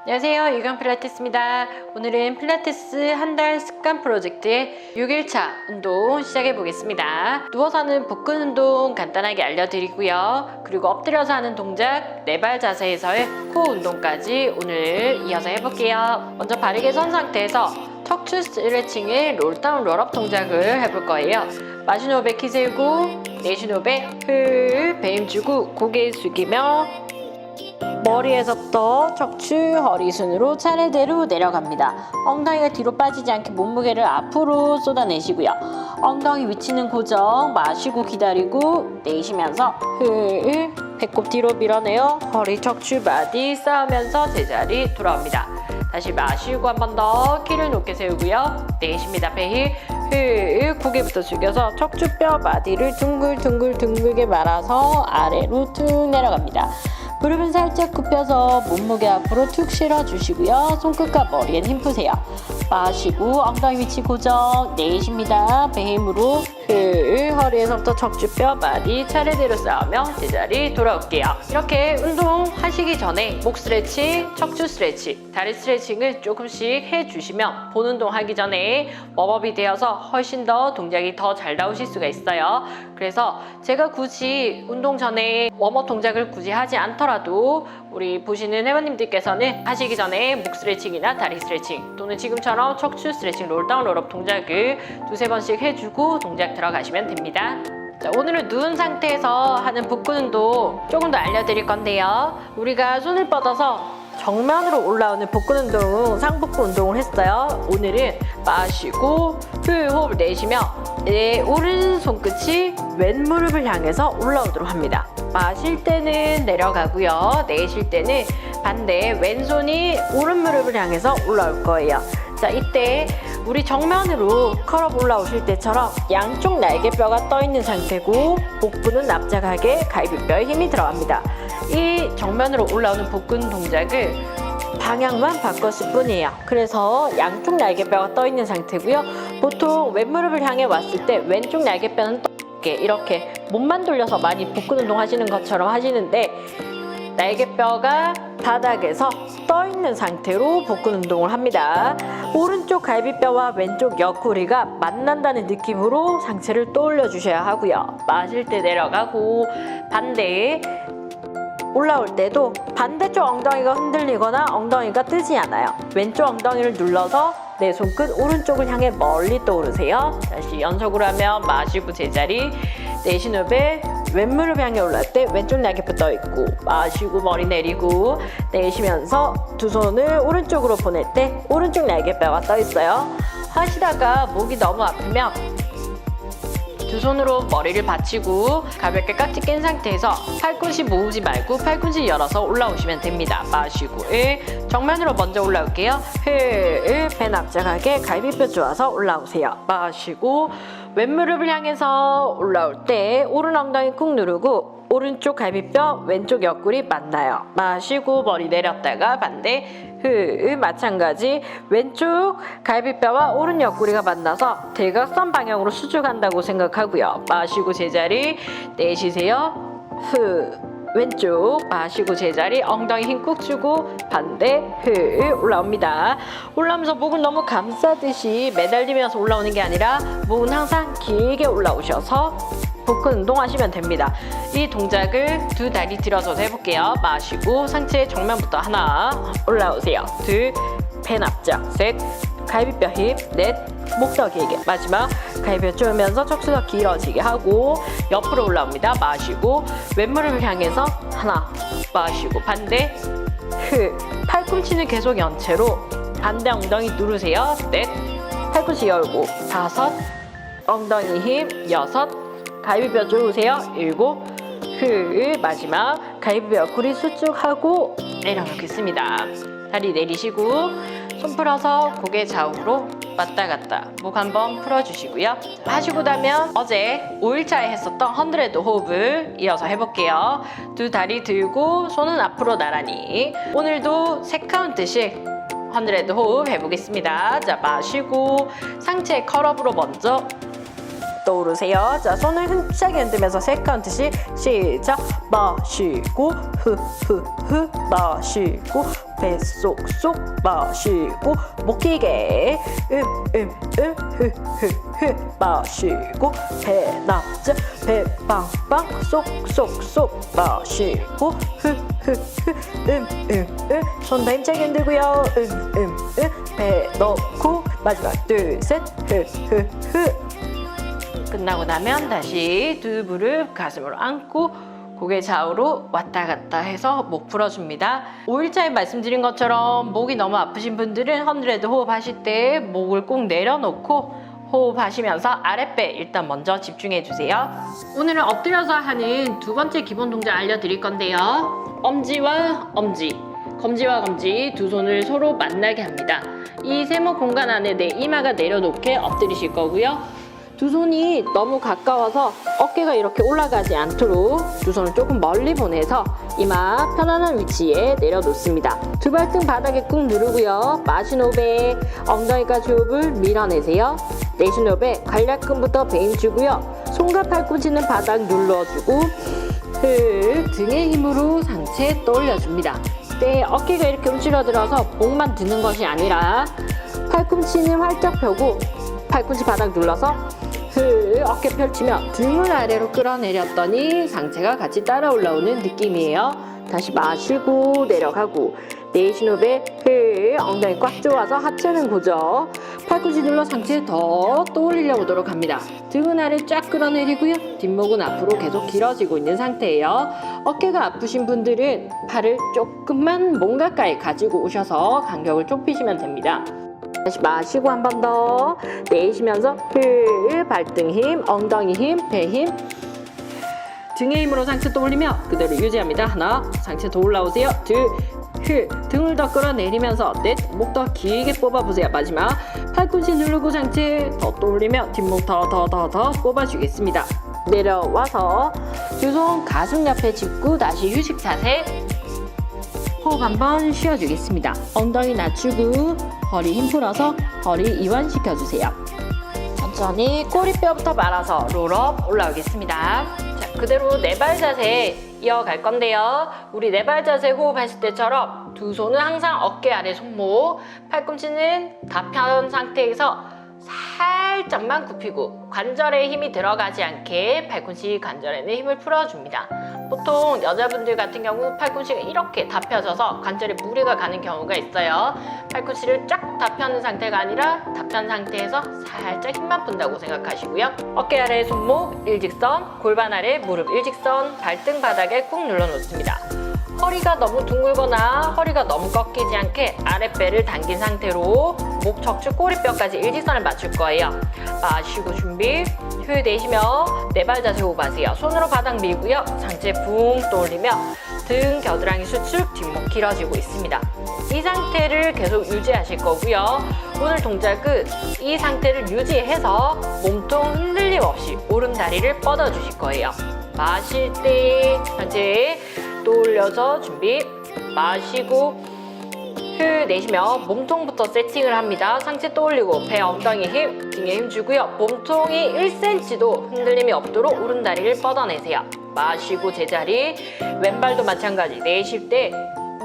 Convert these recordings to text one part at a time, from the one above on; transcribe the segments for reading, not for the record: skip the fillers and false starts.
안녕하세요, 유경 필라테스입니다. 오늘은 필라테스 한 달 습관 프로젝트의 6일차 운동 시작해 보겠습니다. 누워서 하는 복근 운동 간단하게 알려드리고요. 그리고 엎드려서 하는 동작, 네발 자세에서의 코어 운동까지 오늘 이어서 해볼게요. 먼저 바르게 선 상태에서 척추 스트레칭의 롤다운 롤업 동작을 해볼 거예요. 마신 호흡에 키 세우고 내쉬는 호흡에 배 힘주고 고개 숙이며 머리에서부터 척추, 허리 순으로 차례대로 내려갑니다. 엉덩이가 뒤로 빠지지 않게 몸무게를 앞으로 쏟아내시고요. 엉덩이 위치는 고정, 마시고 기다리고 내쉬면서 배꼽 뒤로 밀어내요. 허리, 척추, 바디 쌓으면서 제자리 돌아옵니다. 다시 마시고 한 번 더 키를 높게 세우고요. 내쉽니다. 배 고개부터 숙여서 척추뼈, 바디를 둥글게 말아서 아래로 툭 내려갑니다. 무릎은 살짝 굽혀서 몸무게 앞으로 툭 실어주시고요. 손끝과 머리엔 힘 푸세요. 마시고 엉덩이 위치 고정, 내쉽니다. 배 힘으로 허리에서부터 척추뼈, 바디 차례대로 쌓으며 제자리 돌아올게요. 이렇게 운동 하시기 전에 목 스트레칭, 척추 스트레칭, 다리 스트레칭을 조금씩 해주시면 본 운동 하기 전에 웜업이 되어서 훨씬 더 동작이 더 잘 나오실 수가 있어요. 그래서 제가 굳이 운동 전에 웜업 동작을 굳이 하지 않더라도 우리 보시는 회원님들께서는 하시기 전에 목 스트레칭이나 다리 스트레칭 또는 지금처럼 척추 스트레칭, 롤다운 롤업 동작을 두세 번씩 해주고 동작 들어가시면 됩니다. 자, 오늘은 누운 상태에서 하는 복근 운동 조금 더 알려드릴 건데요. 우리가 손을 뻗어서 정면으로 올라오는 복근 운동, 상복부 운동을 했어요. 오늘은 마시고 호흡을 내쉬며 내 오른 손끝이 왼 무릎을 향해서 올라오도록 합니다. 마실 때는 내려가고요. 내쉴 때는 반대 왼손이 오른 무릎을 향해서 올라올 거예요. 자, 이때 우리 정면으로 컬업 올라오실 때처럼 양쪽 날개뼈가 떠 있는 상태고 복부는 납작하게 갈비뼈에 힘이 들어갑니다. 이 정면으로 올라오는 복근 동작을 방향만 바꿨을 뿐이에요. 그래서 양쪽 날개뼈가 떠 있는 상태고요. 보통 왼무릎을 향해 왔을 때 왼쪽 날개뼈는 이렇게 몸만 돌려서 많이 복근 운동 하시는 것처럼 하시는데 날개뼈가 바닥에서 떠 있는 상태로 복근 운동을 합니다. 오른쪽 갈비뼈와 왼쪽 옆구리가 만난다는 느낌으로 상체를 떠올려 주셔야 하고요. 마실 때 내려가고 반대에 올라올 때도 반대쪽 엉덩이가 흔들리거나 엉덩이가 뜨지 않아요. 왼쪽 엉덩이를 눌러서 내 손끝 오른쪽을 향해 멀리 떠오르세요. 다시 연속으로 하면 마시고 제자리, 내쉬는 호흡에 왼무릎 향해 올라올 때 왼쪽 날개뼈 떠 있고 마시고 머리 내리고 내쉬면서 두 손을 오른쪽으로 보낼 때 오른쪽 날개뼈가 떠 있어요. 하시다가 목이 너무 아프면 두 손으로 머리를 받치고 가볍게 깍지 낀 상태에서 팔꿈치 모으지 말고 팔꿈치 열어서 올라오시면 됩니다. 마시고 정면으로 먼저 올라올게요. 배 납작하게 갈비뼈 좋아서 올라오세요. 마시고 왼무릎을 향해서 올라올 때 오른 엉덩이 꾹 누르고 오른쪽 갈비뼈 왼쪽 옆구리 만나요. 마시고 머리 내렸다가 반대 마찬가지 왼쪽 갈비뼈와 오른 옆구리가 만나서 대각선 방향으로 수축한다고 생각하고요. 마시고 제자리, 내쉬세요. 왼쪽 마시고 제자리, 엉덩이 힘 꾹 주고 반대 올라옵니다. 올라오면서 목은 너무 감싸듯이 매달리면서 올라오는 게 아니라 목은 항상 길게 올라오셔서 복근 운동하시면 됩니다. 이 동작을 두 다리 들어서도 해볼게요. 마시고 상체 정면부터 하나 올라오세요. 둘, 배 납작, 셋, 갈비뼈 힘, 넷, 목 더 길게, 마지막 갈비뼈 조으면서 척추 더 길어지게 하고 옆으로 올라옵니다. 마시고 왼무릎을 향해서 하나, 마시고 반대, 팔꿈치는 계속 연체로 반대 엉덩이 누르세요. 넷, 팔꿈치 열고 다섯, 엉덩이 힘 여섯, 갈비뼈 조으세요. 일곱, 마지막 갈비뼈 옆구리 수축하고 내려놓겠습니다. 다리 내리시고 손 풀어서 고개 좌우로 왔다 갔다 목 한번 풀어주시고요. 하시고 나면 어제 5일차에 했었던 100 호흡을 이어서 해볼게요. 두 다리 들고 손은 앞으로 나란히. 오늘도 3카운트씩 100 호흡 해보겠습니다. 자, 마시고 상체 컬업으로 먼저 떠오르세요. 자, 손을 힘차게 흔들면서 3카운트씩 시작. 마시고 흐흐흐 마시고 배 쏙쏙 마시고 목 길게 흐흐흐 마시고 배 낮게 배 빵빵 쏙쏙쏙 마시고 손 다 힘차게 흔들고요. 배 넣고 마지막 둘 셋 끝나고 나면 다시 두 무릎 가슴으로 안고 고개 좌우로 왔다 갔다 해서 목 풀어줍니다. 5일차에 말씀드린 것처럼 목이 너무 아프신 분들은 헌드레드 호흡하실 때 목을 꼭 내려놓고 호흡하시면서 아랫배 일단 먼저 집중해 주세요. 오늘은 엎드려서 하는 두 번째 기본 동작 알려드릴 건데요. 엄지와 엄지, 검지와 검지 두 손을 서로 만나게 합니다. 이 세모 공간 안에 내 이마가 내려놓게 엎드리실 거고요. 두 손이 너무 가까워서 어깨가 이렇게 올라가지 않도록 두 손을 조금 멀리 보내서 이마 편안한 위치에 내려놓습니다. 두 발등 바닥에 꾹 누르고요. 마신 호흡에 엉덩이까지 호흡을 밀어내세요. 내쉬는 호흡에 관략근부터 배 힘주고요. 손과 팔꿈치는 바닥 눌러주고 등의 힘으로 상체 떠올려줍니다. 네, 어깨가 이렇게 움츠러들어서 목만 드는 것이 아니라 팔꿈치는 활짝 펴고 팔꿈치 바닥 눌러서 어깨 펼치며 등을 아래로 끌어내렸더니 상체가 같이 따라 올라오는 느낌이에요. 다시 마시고 내려가고 내쉬는 호흡에 엉덩이 꽉 조아서 하체는 고정. 팔꿈치 눌러 상체 더 떠올리려 오도록 합니다. 등은 아래 쫙 끌어내리고요. 뒷목은 앞으로 계속 길어지고 있는 상태예요. 어깨가 아프신 분들은 팔을 조금만 몸 가까이 가지고 오셔서 간격을 좁히시면 됩니다. 다시 마시고 한 번 더 내쉬면서 발등 힘, 엉덩이 힘, 배 힘, 등의 힘으로 상체 떠올리며 그대로 유지합니다. 하나, 상체 더 올라오세요. 둘, 등을 더 끌어내리면서 넷, 목 더 길게 뽑아보세요. 마지막 팔꿈치 누르고 상체 더 떠올리며 뒷목 더 뽑아주겠습니다. 내려와서 두 손 가슴 옆에 짚고 다시 휴식 자세. 호흡 한번 쉬어주겠습니다. 엉덩이 낮추고 허리 힘 풀어서 허리 이완시켜주세요. 천천히 꼬리뼈부터 말아서 롤업 올라오겠습니다. 자, 그대로 네발 자세 이어갈 건데요. 우리 네발 자세 호흡하실 때처럼 두 손은 항상 어깨 아래 손목, 팔꿈치는 다 편 상태에서 살짝만 굽히고 관절에 힘이 들어가지 않게 팔꿈치 관절에는 힘을 풀어줍니다. 보통 여자분들 같은 경우 팔꿈치가 이렇게 다 펴져서 관절에 무리가 가는 경우가 있어요. 팔꿈치를 쫙 다 펴는 상태가 아니라 다 편 상태에서 살짝 힘만 푼다고 생각하시고요. 어깨 아래 손목 일직선, 골반 아래 무릎 일직선, 발등 바닥에 꾹 눌러놓습니다. 허리가 너무 둥글거나 허리가 너무 꺾이지 않게 아랫배를 당긴 상태로 목, 척추, 꼬리뼈까지 일직선을 맞출 거예요. 마시고 준비. 휴 내쉬며 네발 자세 호흡하세요. 손으로 바닥 밀고요. 상체 붕 떠올리며 등, 겨드랑이 수축, 뒷목 길어지고 있습니다. 이 상태를 계속 유지하실 거고요. 오늘 동작은 이 상태를 유지해서 몸통 흔들림 없이 오른다리를 뻗어주실 거예요. 마실 때 상체 또 올려서 준비. 마시고 내쉬며 몸통부터 세팅을 합니다. 상체 또 올리고 배, 엉덩이 힘, 등에 힘 주고요. 몸통이 1cm도 흔들림이 없도록 오른다리를 뻗어내세요. 마시고 제자리. 왼발도 마찬가지. 내쉴 때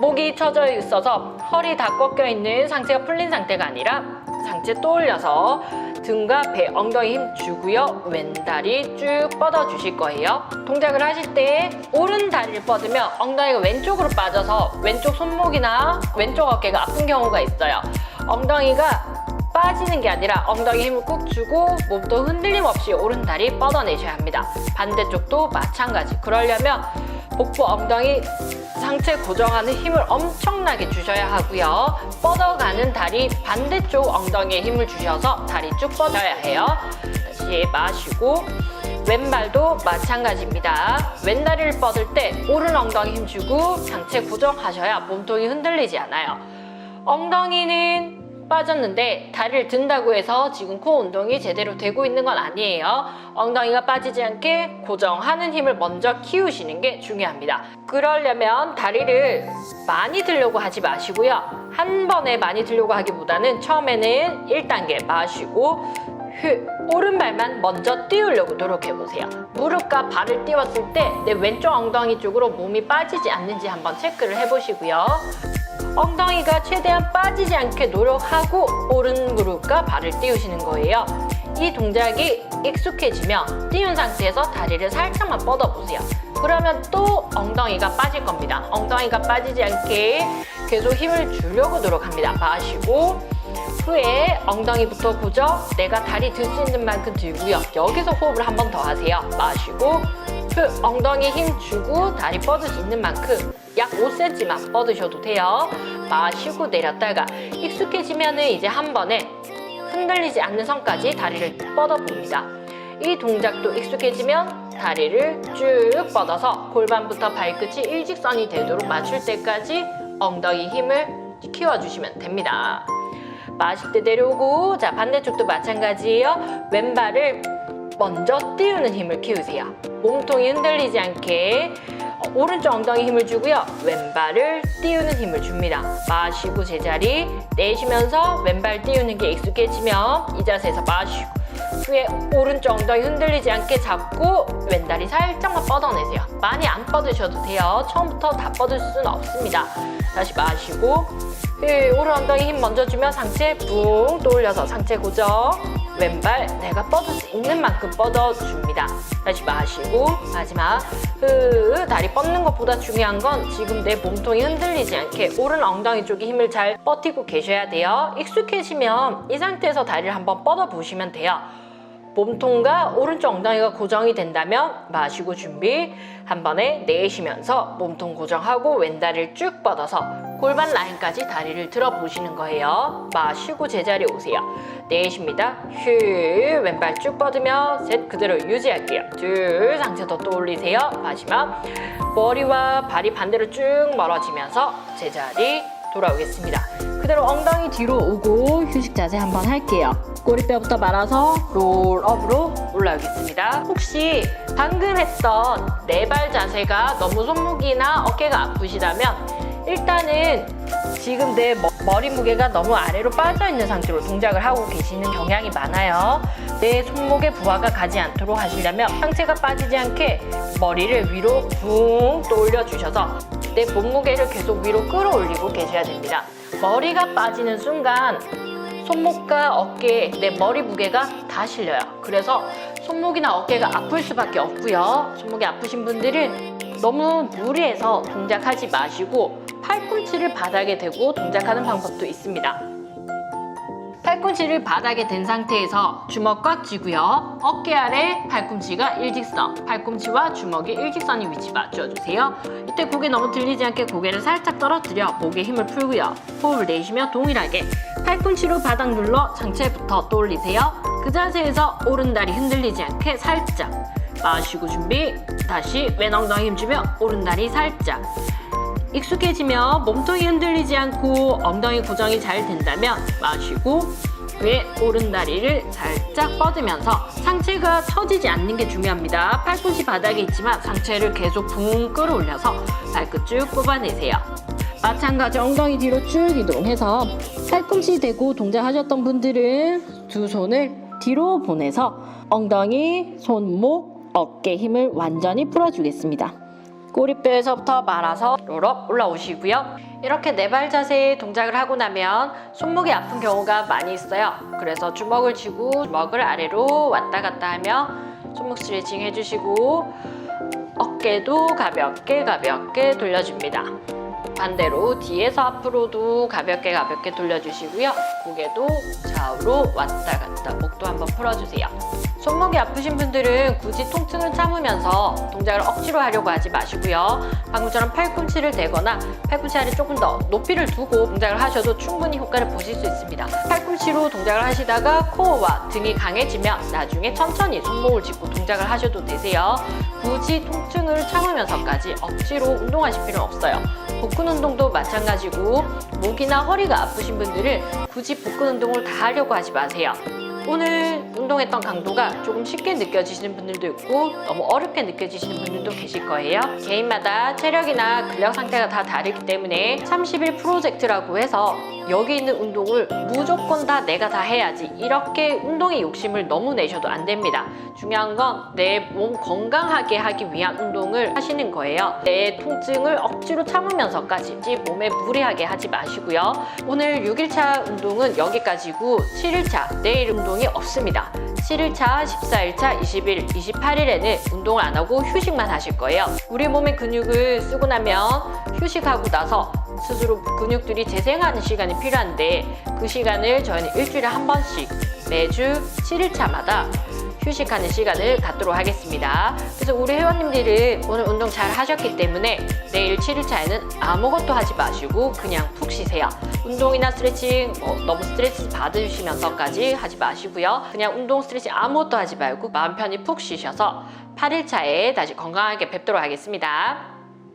목이 처져 있어서 허리 다 꺾여 있는 상체가 풀린 상태가 아니라 상체 또 올려서 등과 배, 엉덩이 힘 주고요. 왼다리 쭉 뻗어 주실 거예요. 동작을 하실 때 오른 다리를 뻗으면 엉덩이가 왼쪽으로 빠져서 왼쪽 손목이나 왼쪽 어깨가 아픈 경우가 있어요. 엉덩이가 빠지는 게 아니라 엉덩이 힘을 꾹 주고 몸도 흔들림 없이 오른 다리 뻗어내셔야 합니다. 반대쪽도 마찬가지. 그러려면 복부, 엉덩이, 상체 고정하는 힘을 엄청나게 주셔야 하고요. 뻗어가는 다리 반대쪽 엉덩이에 힘을 주셔서 다리 쭉 뻗어야 해요. 다시 마시고 왼발도 마찬가지입니다. 왼다리를 뻗을 때 오른 엉덩이 힘 주고 상체 고정하셔야 몸통이 흔들리지 않아요. 엉덩이는 빠졌는데 다리를 든다고 해서 지금 코어 운동이 제대로 되고 있는 건 아니에요. 엉덩이가 빠지지 않게 고정하는 힘을 먼저 키우시는 게 중요합니다. 그러려면 다리를 많이 들려고 하지 마시고요. 한 번에 많이 들려고 하기보다는 처음에는 1단계 마시고 오른발만 먼저 띄우려고 노력해보세요. 무릎과 발을 띄웠을 때 내 왼쪽 엉덩이 쪽으로 몸이 빠지지 않는지 한번 체크를 해보시고요. 엉덩이가 최대한 빠지지 않게 노력하고 오른 무릎과 발을 띄우시는 거예요. 이 동작이 익숙해지면 띄운 상태에서 다리를 살짝만 뻗어보세요. 그러면 또 엉덩이가 빠질 겁니다. 엉덩이가 빠지지 않게 계속 힘을 주려고 노력합니다. 마시고 후에 엉덩이부터 고정, 내가 다리 들 수 있는 만큼 들고요. 여기서 호흡을 한 번 더 하세요. 마시고 엉덩이 힘 주고 다리 뻗을 수 있는 만큼 약 5cm만 뻗으셔도 돼요. 마시고 내렸다가 익숙해지면 이제 한 번에 흔들리지 않는 선까지 다리를 뻗어봅니다. 이 동작도 익숙해지면 다리를 쭉 뻗어서 골반부터 발끝이 일직선이 되도록 맞출 때까지 엉덩이 힘을 키워주시면 됩니다. 마실 때 내려오고, 자 반대쪽도 마찬가지예요. 왼발을 먼저 띄우는 힘을 키우세요. 몸통이 흔들리지 않게 오른쪽 엉덩이 힘을 주고요. 왼발을 띄우는 힘을 줍니다. 마시고 제자리, 내쉬면서 왼발 띄우는 게 익숙해지면 이 자세에서 마시고 후에 오른쪽 엉덩이 흔들리지 않게 잡고 왼다리 살짝만 뻗어내세요. 많이 안 뻗으셔도 돼요. 처음부터 다 뻗을 수는 없습니다. 다시 마시고 오른 엉덩이 힘 먼저 주면 상체 붕 또 올려서 상체 고정. 왼발 내가 뻗을 수 있는 만큼 뻗어줍니다. 다시 마시고 마지막 다리 뻗는 것보다 중요한 건 지금 내 몸통이 흔들리지 않게 오른 엉덩이 쪽에 힘을 잘 버티고 계셔야 돼요. 익숙해지면 이 상태에서 다리를 한번 뻗어 보시면 돼요. 몸통과 오른쪽 엉덩이가 고정이 된다면 마시고 준비, 한 번에 내쉬면서 몸통 고정하고 왼다리를 쭉 뻗어서 골반 라인까지 다리를 들어 보시는 거예요. 마시고 제자리에 오세요. 내쉽니다. 왼발 쭉 뻗으며 셋, 그대로 유지할게요. 둘, 상체 더 또 올리세요. 마지막 머리와 발이 반대로 쭉 멀어지면서 제자리 돌아오겠습니다. 그대로 엉덩이 뒤로 오고 휴식 자세 한번 할게요. 꼬리뼈부터 말아서 롤업으로 올라오겠습니다. 혹시 방금 했던 네 발 자세가 너무 손목이나 어깨가 아프시다면 일단은 지금 내 머리 무게가 너무 아래로 빠져있는 상태로 동작을 하고 계시는 경향이 많아요. 내 손목에 부하가 가지 않도록 하시려면 상체가 빠지지 않게 머리를 위로 붕 또 올려주셔서 내 몸무게를 계속 위로 끌어올리고 계셔야 됩니다. 머리가 빠지는 순간 손목과 어깨에 내 머리 무게가 다 실려요. 그래서 손목이나 어깨가 아플 수밖에 없고요. 손목이 아프신 분들은 너무 무리해서 동작하지 마시고 팔꿈치를 바닥에 대고 동작하는 방법도 있습니다. 팔꿈치를 바닥에 댄 상태에서 주먹 꽉 쥐고요. 어깨 아래 팔꿈치가 일직선, 팔꿈치와 주먹이 일직선인 위치 맞춰주세요. 이때 고개 너무 들리지 않게 고개를 살짝 떨어뜨려 목에 힘을 풀고요. 호흡을 내쉬며 동일하게 팔꿈치로 바닥 눌러 상체부터 또 올리세요. 그 자세에서 오른다리 흔들리지 않게 살짝 마시고 준비, 다시 왼 엉덩이 힘주며 오른다리 살짝. 익숙해지면 몸통이 흔들리지 않고 엉덩이 고정이 잘 된다면 마시고 왜 오른다리를 살짝 뻗으면서 상체가 처지지 않는 게 중요합니다. 팔꿈치 바닥에 있지만 상체를 계속 붕 끌어올려서 발끝 쭉 뽑아내세요. 마찬가지 엉덩이 뒤로 쭉 이동해서 팔꿈치 대고 동작하셨던 분들은 두 손을 뒤로 보내서 엉덩이, 손목, 어깨 힘을 완전히 풀어주겠습니다. 꼬리뼈에서부터 말아서 롤업 올라오시고요. 이렇게 네 발 자세의 동작을 하고 나면 손목이 아픈 경우가 많이 있어요. 그래서 주먹을 쥐고 주먹을 아래로 왔다 갔다 하며 손목 스트레칭 해주시고 어깨도 가볍게 돌려줍니다. 반대로 뒤에서 앞으로도 가볍게 돌려주시고요. 고개도 좌우로 왔다 갔다 목도 한번 풀어주세요. 손목이 아프신 분들은 굳이 통증을 참으면서 동작을 억지로 하려고 하지 마시고요. 방금처럼 팔꿈치를 대거나 팔꿈치 아래 조금 더 높이를 두고 동작을 하셔도 충분히 효과를 보실 수 있습니다. 팔꿈치로 동작을 하시다가 코어와 등이 강해지면 나중에 천천히 손목을 짚고 동작을 하셔도 되세요. 굳이 통증을 참으면서까지 억지로 운동하실 필요는 없어요. 복근 운동도 마찬가지고 목이나 허리가 아프신 분들은 굳이 복근 운동을 다 하려고 하지 마세요. 오늘 운동했던 강도가 조금 쉽게 느껴지시는 분들도 있고 너무 어렵게 느껴지시는 분들도 계실 거예요. 개인마다 체력이나 근력 상태가 다 다르기 때문에 30일 프로젝트라고 해서 여기 있는 운동을 무조건 다 내가 다 해야지 이렇게 운동의 욕심을 너무 내셔도 안 됩니다. 중요한 건 내 몸 건강하게 하기 위한 운동을 하시는 거예요. 내 통증을 억지로 참으면서까지 몸에 무리하게 하지 마시고요. 오늘 6일차 운동은 여기까지고 7일차 내일 운동이 없습니다. 7일차, 14일차, 20일, 28일에는 운동을 안 하고 휴식만 하실 거예요. 우리 몸의 근육을 쓰고 나면 휴식하고 나서 스스로 근육들이 재생하는 시간이 필요한데 그 시간을 저희는 일주일에 한 번씩 매주 7일차마다 휴식하는 시간을 갖도록 하겠습니다. 그래서 우리 회원님들은 오늘 운동 잘 하셨기 때문에 내일 7일차에는 아무것도 하지 마시고 그냥 푹 쉬세요. 운동이나 스트레칭 너무 스트레스 받으시면서까지 하지 마시고요. 그냥 운동 스트레칭 아무것도 하지 말고 마음 편히 푹 쉬셔서 8일차에 다시 건강하게 뵙도록 하겠습니다.